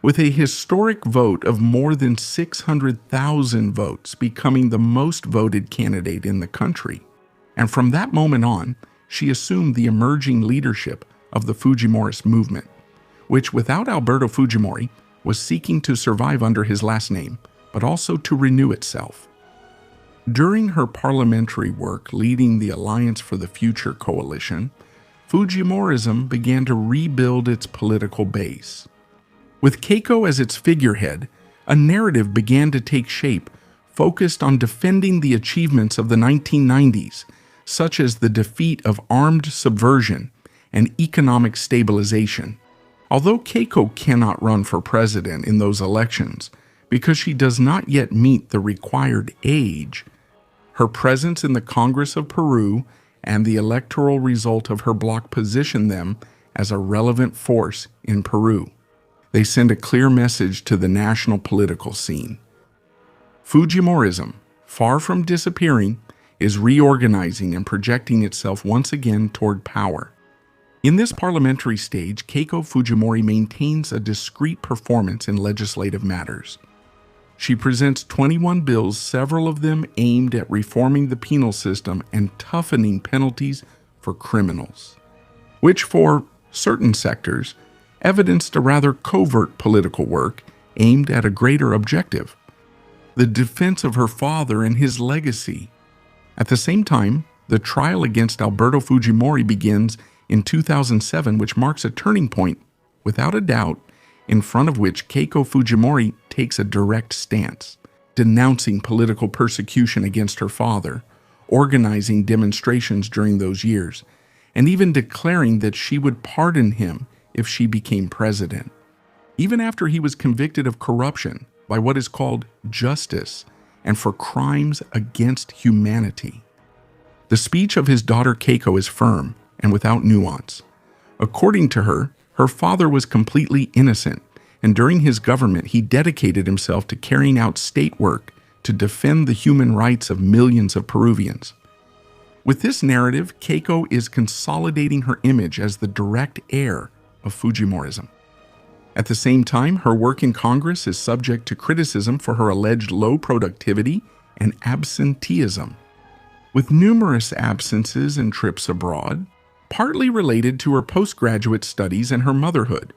With a historic vote of more than 600,000 votes, becoming the most voted candidate in the country. And from that moment on, she assumed the emerging leadership of the Fujimorist movement, which without Alberto Fujimori was seeking to survive under his last name, but also to renew itself. During her parliamentary work leading the Alliance for the Future coalition, Fujimorism began to rebuild its political base. With Keiko as its figurehead, a narrative began to take shape focused on defending the achievements of the 1990s, such as the defeat of armed subversion and economic stabilization. Although Keiko cannot run for president in those elections because she does not yet meet the required age, her presence in the Congress of Peru and the electoral result of her bloc position them as a relevant force in Peru. They send a clear message to the national political scene. Fujimorism, far from disappearing, is reorganizing and projecting itself once again toward power. In this parliamentary stage, Keiko Fujimori maintains a discreet performance in legislative matters. She presents 21 bills, several of them aimed at reforming the penal system and toughening penalties for criminals, which for certain sectors evidenced a rather covert political work aimed at a greater objective: the defense of her father and his legacy. At the same time, the trial against Alberto Fujimori begins in 2007, which marks a turning point, without a doubt, in front of which Keiko Fujimori takes a direct stance, denouncing political persecution against her father, organizing demonstrations during those years, and even declaring that she would pardon him if she became president. Even after he was convicted of corruption by what is called justice and for crimes against humanity. The speech of his daughter Keiko is firm and without nuance. According to her, her father was completely innocent, and during his government he dedicated himself to carrying out state work to defend the human rights of millions of Peruvians. With this narrative, Keiko is consolidating her image as the direct heir of Fujimorism. At the same time, her work in Congress is subject to criticism for her alleged low productivity and absenteeism, with numerous absences and trips abroad, partly related to her postgraduate studies and her motherhood,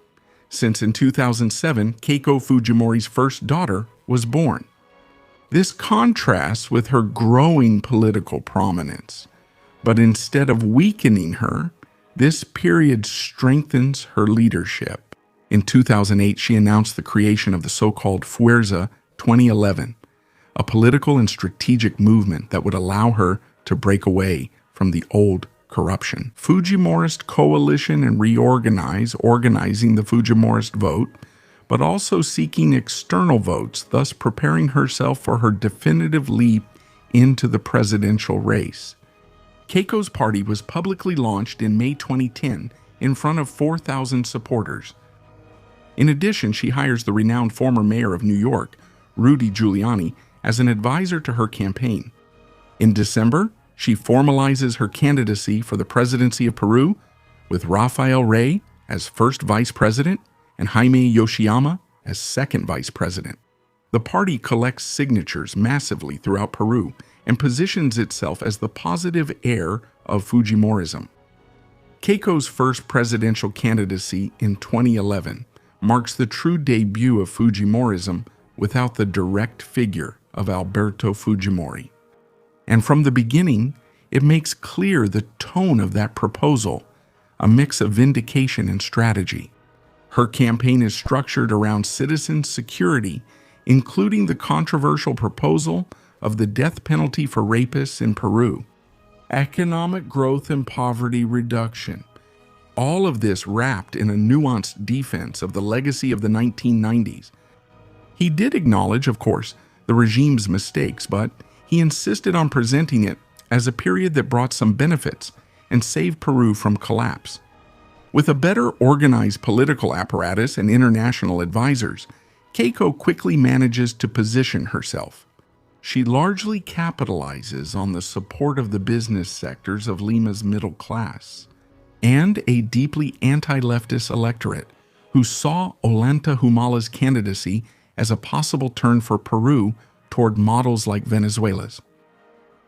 since in 2007, Keiko Fujimori's first daughter was born. This contrasts with her growing political prominence, but instead of weakening her, this period strengthens her leadership. In 2008, she announced the creation of the so-called Fuerza 2011, a political and strategic movement that would allow her to break away from the old corruption. Fujimorist coalition and organizing the Fujimorist vote, but also seeking external votes, thus preparing herself for her definitive leap into the presidential race. Keiko's party was publicly launched in May 2010 in front of 4,000 supporters. In addition, she hires the renowned former mayor of New York, Rudy Giuliani, as an advisor to her campaign. In December, she formalizes her candidacy for the presidency of Peru, with Rafael Rey as first vice president and Jaime Yoshiyama as second vice president. The party collects signatures massively throughout Peru and positions itself as the positive heir of Fujimorism. Keiko's first presidential candidacy in 2011 marks the true debut of Fujimorism without the direct figure of Alberto Fujimori. And from the beginning, it makes clear the tone of that proposal, a mix of vindication and strategy. Her campaign is structured around citizen security, including the controversial proposal of the death penalty for rapists in Peru, economic growth and poverty reduction, all of this wrapped in a nuanced defense of the legacy of the 1990s. He did acknowledge, of course, the regime's mistakes, but he insisted on presenting it as a period that brought some benefits and saved Peru from collapse. With a better organized political apparatus and international advisors, Keiko quickly manages to position herself. She largely capitalizes on the support of the business sectors of Lima's middle class and a deeply anti-leftist electorate who saw Ollanta Humala's candidacy as a possible turn for Peru toward models like Venezuela's.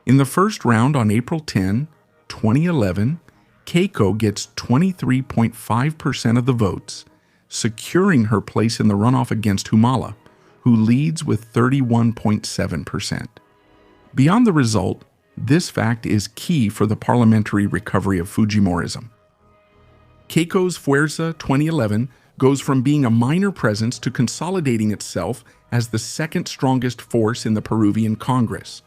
In the first round on April 10, 2011, Keiko gets 23.5% of the votes, securing her place in the runoff against Humala, who leads with 31.7%. Beyond the result, this fact is key for the parliamentary recovery of Fujimorism. Keiko's Fuerza 2011 goes from being a minor presence to consolidating itself as the second strongest force in the Peruvian Congress,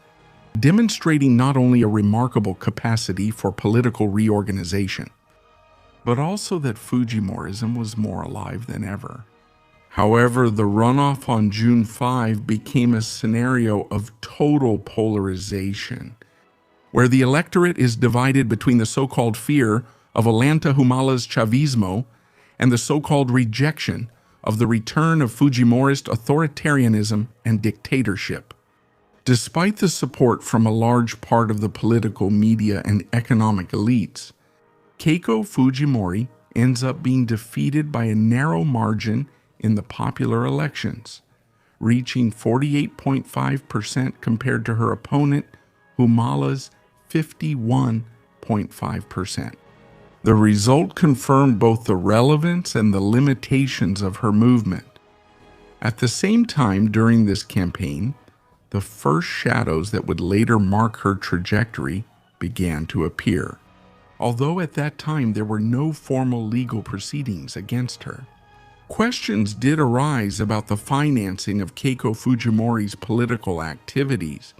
demonstrating not only a remarkable capacity for political reorganization, but also that Fujimorism was more alive than ever. However, the runoff on June 5 became a scenario of total polarization, where the electorate is divided between the so-called fear of Ollanta Humala's Chavismo and the so-called rejection of the return of Fujimorist authoritarianism and dictatorship. Despite the support from a large part of the political, media, and economic elites, Keiko Fujimori ends up being defeated by a narrow margin in the popular elections, reaching 48.5% compared to her opponent, Humala's 51.5%. The result confirmed both the relevance and the limitations of her movement. At the same time, during this campaign, the first shadows that would later mark her trajectory began to appear, although at that time there were no formal legal proceedings against her. Questions did arise about the financing of Keiko Fujimori's political activities,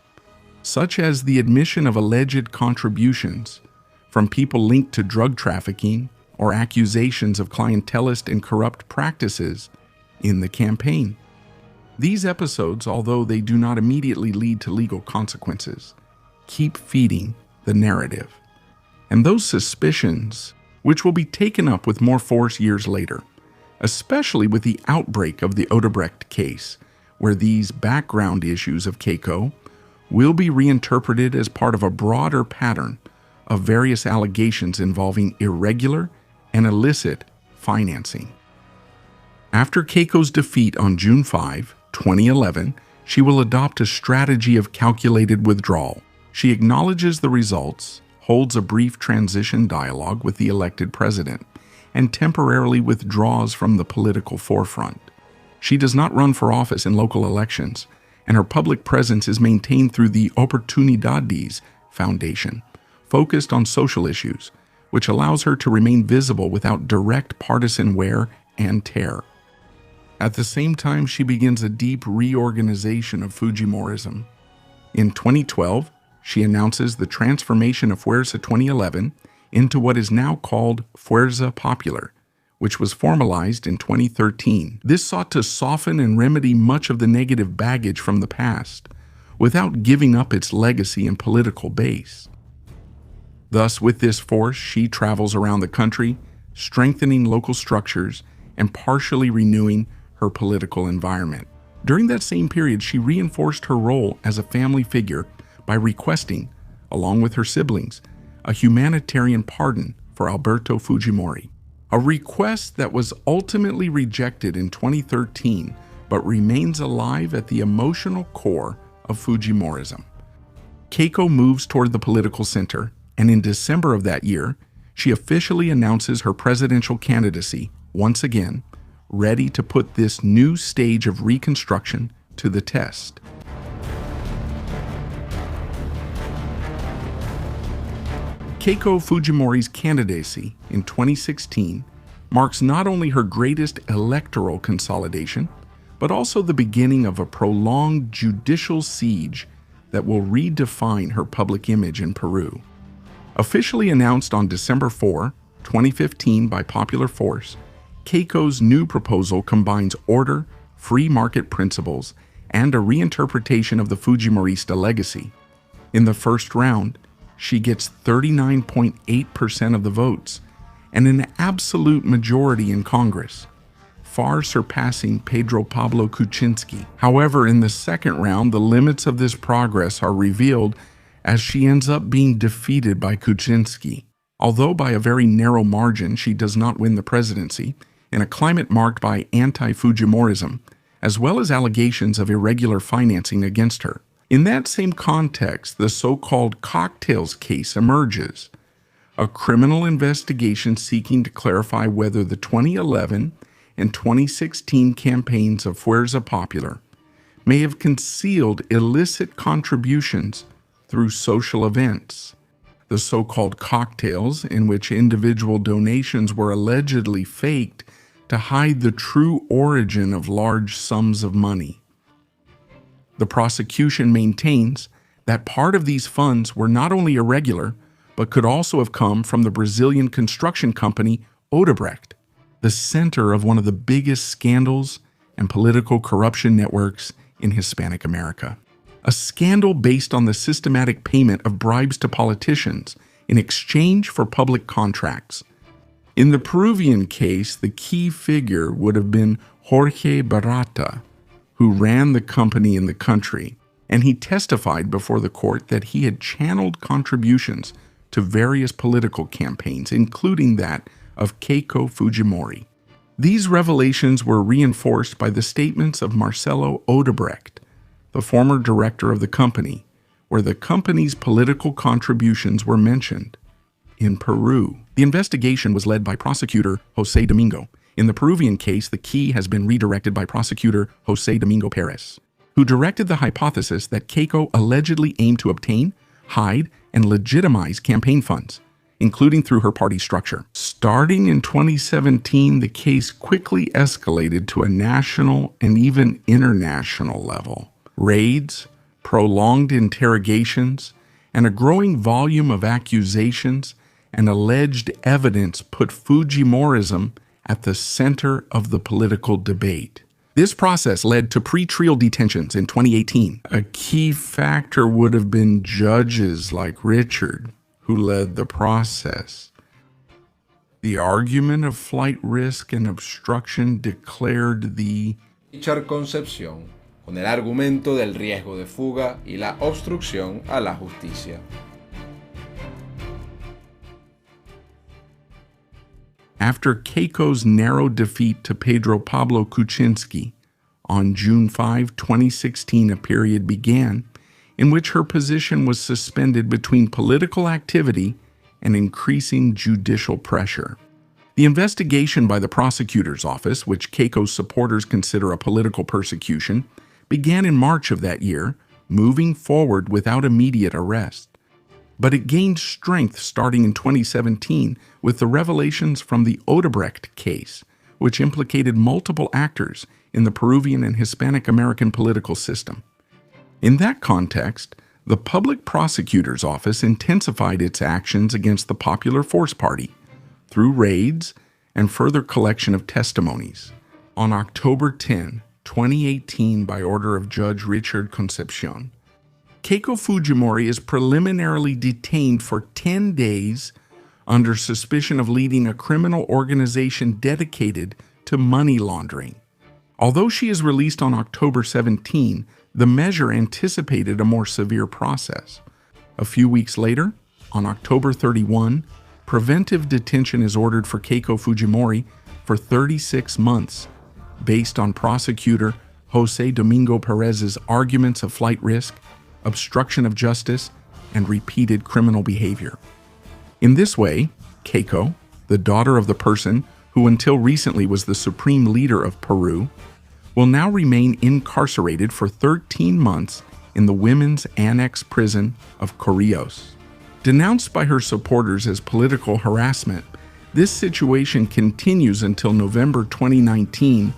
such as the admission of alleged contributions from people linked to drug trafficking or accusations of clientelist and corrupt practices in the campaign. These episodes, although they do not immediately lead to legal consequences, keep feeding the narrative. And those suspicions, which will be taken up with more force years later, especially with the outbreak of the Odebrecht case, where these background issues of Keiko will be reinterpreted as part of a broader pattern of various allegations involving irregular and illicit financing. After Keiko's defeat on June 5, 2011, she will adopt a strategy of calculated withdrawal. She acknowledges the results, holds a brief transition dialogue with the elected president, and temporarily withdraws from the political forefront. She does not run for office in local elections, and her public presence is maintained through the Oportunidades Foundation, focused on social issues, which allows her to remain visible without direct partisan wear and tear. At the same time, she begins a deep reorganization of Fujimorism. In 2012, she announces the transformation of Fuerza 2011 into what is now called Fuerza Popular, which was formalized in 2013. This sought to soften and remedy much of the negative baggage from the past, without giving up its legacy and political base. Thus, with this force, she travels around the country, strengthening local structures and partially renewing her political environment. During that same period, she reinforced her role as a family figure by requesting, along with her siblings, a humanitarian pardon for Alberto Fujimori, a request that was ultimately rejected in 2013 but remains alive at the emotional core of Fujimorism. Keiko moves toward the political center, and in December of that year, she officially announces her presidential candidacy, once again, ready to put this new stage of reconstruction to the test. Keiko Fujimori's candidacy in 2016 marks not only her greatest electoral consolidation, but also the beginning of a prolonged judicial siege that will redefine her public image in Peru. Officially announced on December 4, 2015 by popular force, Keiko's new proposal combines order, free market principles, and a reinterpretation of the Fujimorista legacy. In the first round, she gets 39.8% of the votes and an absolute majority in Congress, far surpassing Pedro Pablo Kuczynski. However, in the second round, the limits of this progress are revealed as she ends up being defeated by Kuczynski. Although by a very narrow margin, she does not win the presidency, in a climate marked by anti-Fujimorism, as well as allegations of irregular financing against her. In that same context, the so-called cocktails case emerges, a criminal investigation seeking to clarify whether the 2011 and 2016 campaigns of Fuerza Popular may have concealed illicit contributions through social events. The so-called cocktails, in which individual donations were allegedly faked to hide the true origin of large sums of money. The prosecution maintains that part of these funds were not only irregular, but could also have come from the Brazilian construction company Odebrecht, the center of one of the biggest scandals and political corruption networks in Hispanic America. A scandal based on the systematic payment of bribes to politicians in exchange for public contracts. In the Peruvian case, the key figure would have been Jorge Barata, who ran the company in the country, and he testified before the court that he had channeled contributions to various political campaigns, including that of Keiko Fujimori. These revelations were reinforced by the statements of Marcelo Odebrecht, the former director of the company, where the company's political contributions were mentioned. In Peru, the investigation was led by prosecutor José Domingo. In the Peruvian case, the key has been redirected by prosecutor José Domingo Pérez, who directed the hypothesis that Keiko allegedly aimed to obtain, hide, and legitimize campaign funds, including through her party structure. Starting in 2017, the case quickly escalated to a national and even international level. Raids, prolonged interrogations, and a growing volume of accusations and alleged evidence put Fujimorism at the center of the political debate. This process led to pre-trial detentions in 2018. A key factor would have been judges like Richard, who led the process. The argument of flight risk and obstruction declared the Richard Concepción, con el argumento del riesgo de fuga y la obstrucción a la justicia. After Keiko's narrow defeat to Pedro Pablo Kuczynski, on June 5, 2016, a period began in which her position was suspended between political activity and increasing judicial pressure. The investigation by the prosecutor's office, which Keiko's supporters consider a political persecution, began in March of that year, moving forward without immediate arrest. But it gained strength starting in 2017 with the revelations from the Odebrecht case, which implicated multiple actors in the Peruvian and Hispanic American political system. In that context, the public prosecutor's office intensified its actions against the Popular Force Party through raids and further collection of testimonies. On October 10, 2018, by order of Judge Richard Concepción, Keiko Fujimori is preliminarily detained for 10 days under suspicion of leading a criminal organization dedicated to money laundering. Although she is released on October 17, the measure anticipated a more severe process. A few weeks later, on October 31, preventive detention is ordered for Keiko Fujimori for 36 months, based on prosecutor José Domingo Pérez's arguments of flight risk, obstruction of justice, and repeated criminal behavior. In this way, Keiko, the daughter of the person who until recently was the supreme leader of Peru, will now remain incarcerated for 13 months in the women's annex prison of Corrillos. Denounced by her supporters as political harassment, this situation continues until November 2019,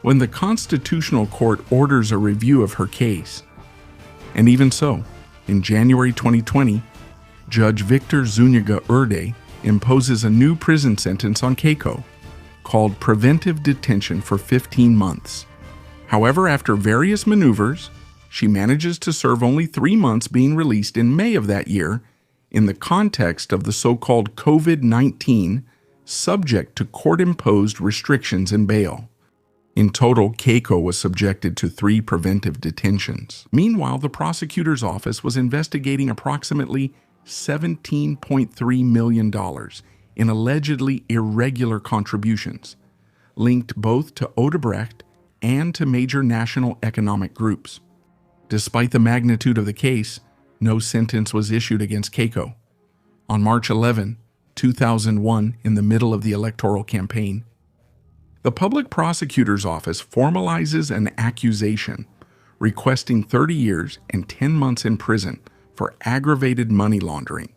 when the Constitutional Court orders a review of her case. And even so, in January 2020, Judge Victor Zúñiga Urde imposes a new prison sentence on Keiko, called preventive detention for 15 months. However, after various maneuvers, she manages to serve only 3 months, being released in May of that year in the context of the so-called COVID-19, subject to court-imposed restrictions and bail. In total, Keiko was subjected to 3 preventive detentions. Meanwhile, the prosecutor's office was investigating approximately $17.3 million in allegedly irregular contributions, linked both to Odebrecht and to major national economic groups. Despite the magnitude of the case, no sentence was issued against Keiko. On March 11, 2001, in the middle of the electoral campaign, the public prosecutor's office formalizes an accusation requesting 30 years and 10 months in prison for aggravated money laundering,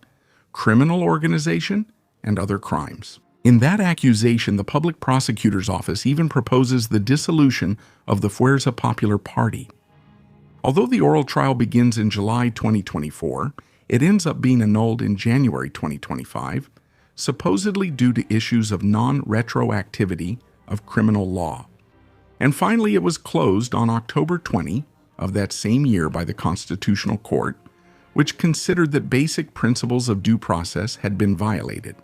criminal organization, and other crimes. In that accusation, the public prosecutor's office even proposes the dissolution of the Fuerza Popular Party. Although the oral trial begins in July 2024, it ends up being annulled in January 2025, supposedly due to issues of non-retroactivity of criminal law. And finally, it was closed on October 20 of that same year by the Constitutional Court, which considered that basic principles of due process had been violated.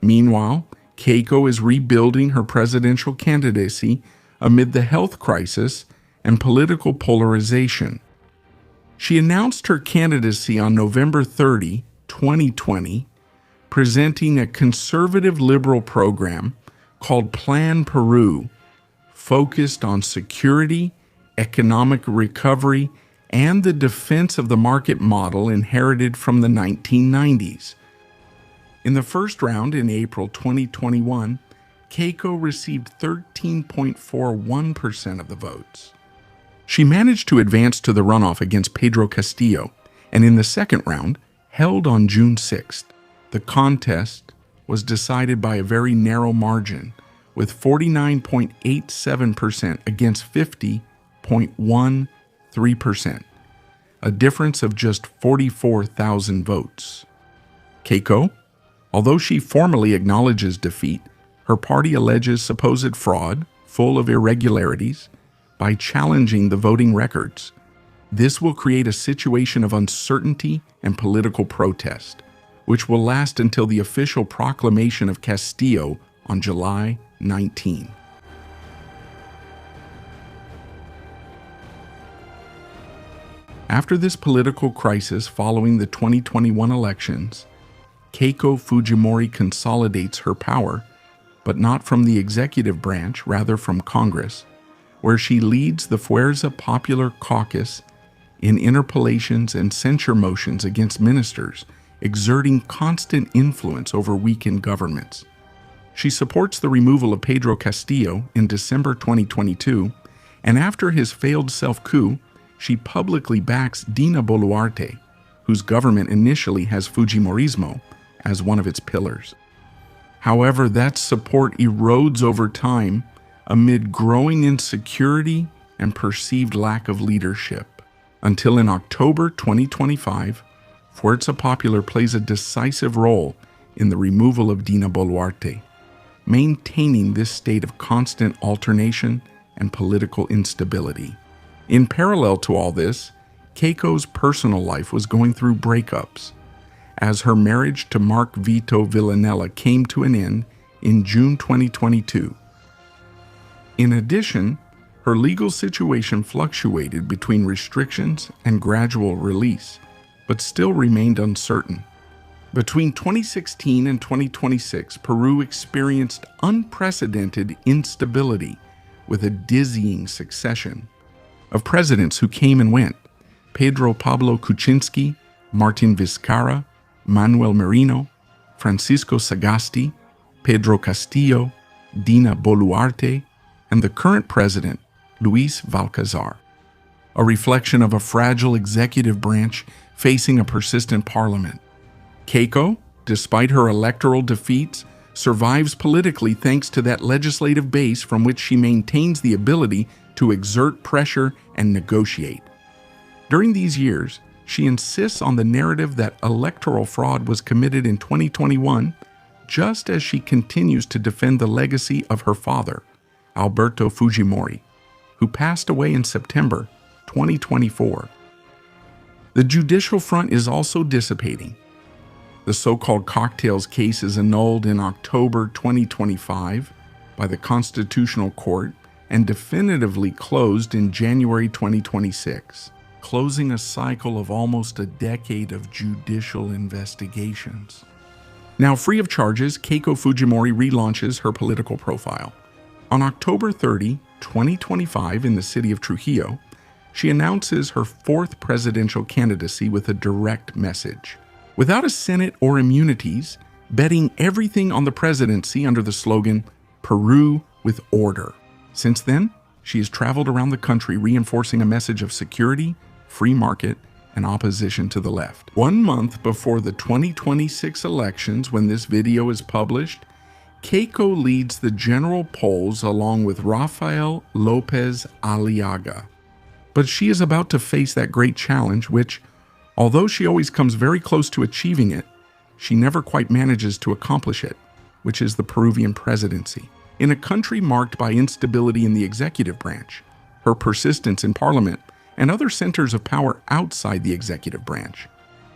Meanwhile, Keiko is rebuilding her presidential candidacy amid the health crisis and political polarization. She announced her candidacy on November 30, 2020, presenting a conservative liberal program called Plan Peru, focused on security, economic recovery, and the defense of the market model inherited from the 1990s. In the first round in April 2021, Keiko received 13.41% of the votes. She managed to advance to the runoff against Pedro Castillo, and in the second round, held on June 6th. The contest was decided by a very narrow margin, with 49.87% against 50.13%, a difference of just 44,000 votes. Keiko, although she formally acknowledges defeat, her party alleges supposed fraud, full of irregularities, by challenging the voting records. This will create a situation of uncertainty and political protest, which will last until the official proclamation of Castillo on July 19. After this political crisis following the 2021 elections, Keiko Fujimori consolidates her power, but not from the executive branch, rather from Congress, where she leads the Fuerza Popular Caucus in interpellations and censure motions against ministers, exerting constant influence over weakened governments. She supports the removal of Pedro Castillo in December 2022, and after his failed self-coup, she publicly backs Dina Boluarte, whose government initially has Fujimorismo as one of its pillars. However, that support erodes over time amid growing insecurity and perceived lack of leadership, until in October 2025, Fuerza Popular plays a decisive role in the removal of Dina Boluarte, maintaining this state of constant alternation and political instability. In parallel to all this, Keiko's personal life was going through breakups, as her marriage to Mark Vito Villanella came to an end in June 2022. In addition, her legal situation fluctuated between restrictions and gradual release, but still remained uncertain. Between 2016 and 2026, Peru experienced unprecedented instability with a dizzying succession of presidents who came and went: Pedro Pablo Kuczynski, Martin Vizcarra, Manuel Merino, Francisco Sagasti, Pedro Castillo, Dina Boluarte, and the current president, Luis Valcázar. A reflection of a fragile executive branch facing a persistent parliament. Keiko, despite her electoral defeats, survives politically thanks to that legislative base from which she maintains the ability to exert pressure and negotiate. During these years, She insists on the narrative that electoral fraud was committed in 2021, just as she continues to defend the legacy of her father, Alberto Fujimori, who passed away in September 2024. The judicial front is also dissipating. The so-called cocktails case is annulled in October 2025 by the Constitutional Court and definitively closed in January 2026, closing a cycle of almost a decade of judicial investigations. Now free of charges, Keiko Fujimori relaunches her political profile. On October 30, 2025, in the city of Trujillo, she announces her fourth presidential candidacy with a direct message. Without a Senate or immunities, betting everything on the presidency under the slogan, Peru with order. Since then, she has traveled around the country reinforcing a message of security, free market, and opposition to the left. 1 month before the 2026 elections, when this video is published, Keiko leads the general polls along with Rafael Lopez Aliaga. But she is about to face that great challenge, which, although she always comes very close to achieving it, she never quite manages to accomplish it, which is the Peruvian presidency. In a country marked by instability in the executive branch, her persistence in parliament, and other centers of power outside the executive branch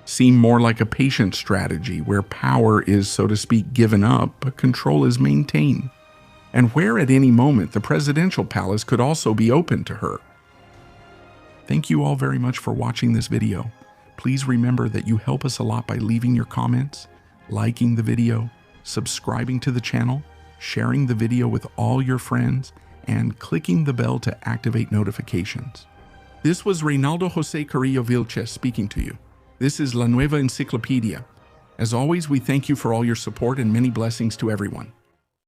seem more like a patient strategy where power is, so to speak, given up, but control is maintained, and where at any moment the presidential palace could also be open to her. Thank you all very much for watching this video. Please remember that you help us a lot by leaving your comments, liking the video, subscribing to the channel, sharing the video with all your friends, and clicking the bell to activate notifications. This was Reynaldo Jose Carrillo Vilches speaking to you. This is La Nueva Enciclopedia. As always, we thank you for all your support and many blessings to everyone.